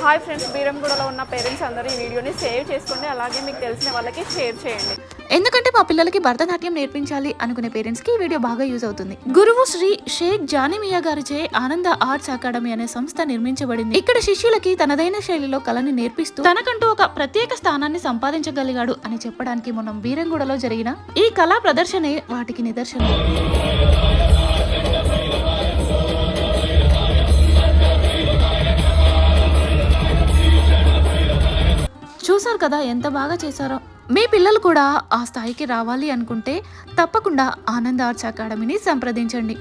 Hi friends, బీరంగూడలో ఉన్న parents అందరూ ఈ వీడియోని సేవ్ చేసుకోండి, అలాగే మీకు తెలిసిన వాళ్ళకి షేర్ చేయండి. ఎందుకంటే మా పిల్లలకి భరతనాట్యం నేర్పించాలి అనుకునే పేరెంట్స్ కి ఈ వీడియో బాగా యూజ్ అవుతుంది. గురువు శ్రీ షేక్ జానిమియా గారిచే ఆనంద ఆర్ట్స్ అకాడమీ అనే సంస్థ నిర్మించబడింది. ఇక్కడ శిష్యులకి తనదైన శైలిలో కళని నేర్పిస్తూ తనకంటూ ఒక ప్రత్యేక స్థానాన్ని సంపాదించగలిగాడు అని చెప్పడానికి మనం బీరంగూడలో జరిగిన ఈ కళా ప్రదర్శనే వాటికి నిదర్శనం. చూసారు కదా ఎంత బాగా చేశారో. మీ పిల్లలు కూడా ఆ స్థాయికి రావాలి అనుకుంటే తప్పకుండా ఆనంద్ ఆర్ట్స్ అకాడమీని సంప్రదించండి.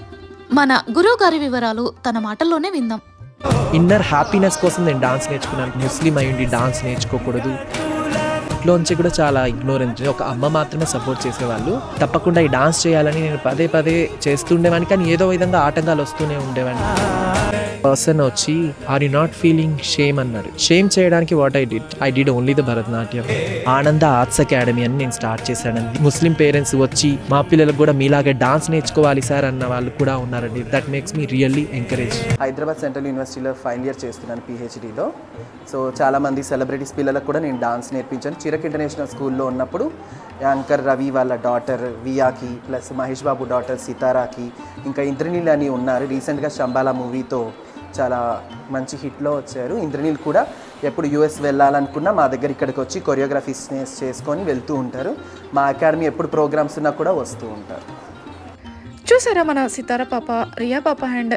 మన గురువు గారి వివరాలు తన మాటల్లోనే విందాం. ఇన్నర్ హ్యాపీనెస్ కోసం నేను డాన్స్ నేర్చుకున్నాను. ముస్లిం అయ్యుండి డాన్స్ నేర్చుకోకూడదు, ఇంట్లోంచి కూడా చాలా ఇగ్నోరెన్స్. ఒక అమ్మ మాత్రమే సపోర్ట్ చేసేవాళ్ళు. తప్పకుండా ఈ డాన్స్ చేయాలని నేను పదే పదే చేస్తుండేవాడిని, కానీ ఏదో విధంగా ఆటంకాలు వస్తూనే ఉండేవాడిని. పర్సన్ వచ్చి are you not feeling shame అన్నారు. షేమ్ చేయడానికి what I did only the Bharatanatyam. Ananda arts academy అని నేను స్టార్ట్ చేశానండి. ముస్లిం పేరెంట్స్ వచ్చి మా పిల్లలకు కూడా మీలాగే డాన్స్ నేర్చుకోవాలి సార్ అన్న వాళ్ళు కూడా ఉన్నారండి. That makes me really encourage. Hyderabad central యూనివర్సిటీలో ఫైనల్ ఇయర్ చేస్తున్నాను పిహెచ్డీలో. సో చాలామంది సెలబ్రిటీస్ పిల్లలకు కూడా నేను డాన్స్ నేర్పించాను. చిరక్ ఇంటర్నేషనల్ స్కూల్లో ఉన్నప్పుడు యాంకర్ రవి వాళ్ళ daughter వియాకి, plus Mahesh Babu daughter సితారాకి, ఇంకా ఇంద్రనీల్ అని ఉన్నారు. రీసెంట్గా శంబాలా మూవీతో చాలా మంచి హిట్లో వచ్చారు. ఇంద్రనీల్ కూడా ఎప్పుడు యూఎస్ వెళ్ళాలనుకున్నా మా దగ్గర ఇక్కడికి వచ్చి కొరియోగ్రఫీస్ చేసుకొని వెళ్తూ ఉంటారు. మా అకాడమీ ఎప్పుడు ప్రోగ్రామ్స్ ఉన్నా కూడా వస్తూ ఉంటారు. చూసారా, మన సితారా పాప, రియా పాప అండ్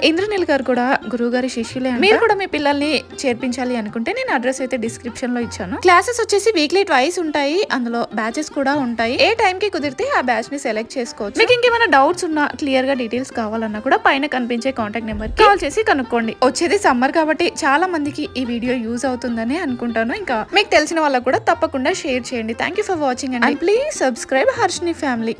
ఇంద్రనీల్ గారు కూడా గురువు గారి శిష్యులే. మీరు కూడా మీ పిల్లల్ని చేర్పించాలి అనుకుంటే నేను అడ్రస్ అయితే డిస్క్రిప్షన్ లో ఇచ్చాను. క్లాసెస్ వచ్చేసి వీక్లీ ట్వైస్ ఉంటాయి, అందులో బ్యాచెస్ కూడా ఉంటాయి. ఏ టైం కి కుదిరితే ఆ బ్యాచ్ ని సెలెక్ట్ చేసుకోవచ్చు. మీకు ఇంకేమైనా డౌట్స్ ఉన్నా, క్లియర్ గా డీటెయిల్స్ కావాలన్నా కూడా పైన కనిపించే కాంటాక్ట్ నెంబర్ కాల్ చేసి కనుక్కోండి. వచ్చేది సమ్మర్ కాబట్టి చాలా మందికి ఈ వీడియో యూజ్ అవుతుందని అనుకుంటాను. ఇంకా మీకు తెలిసిన వాళ్ళకు కూడా తప్పకుండా షేర్ చేయండి. Thank you for watching and please subscribe Harshini family.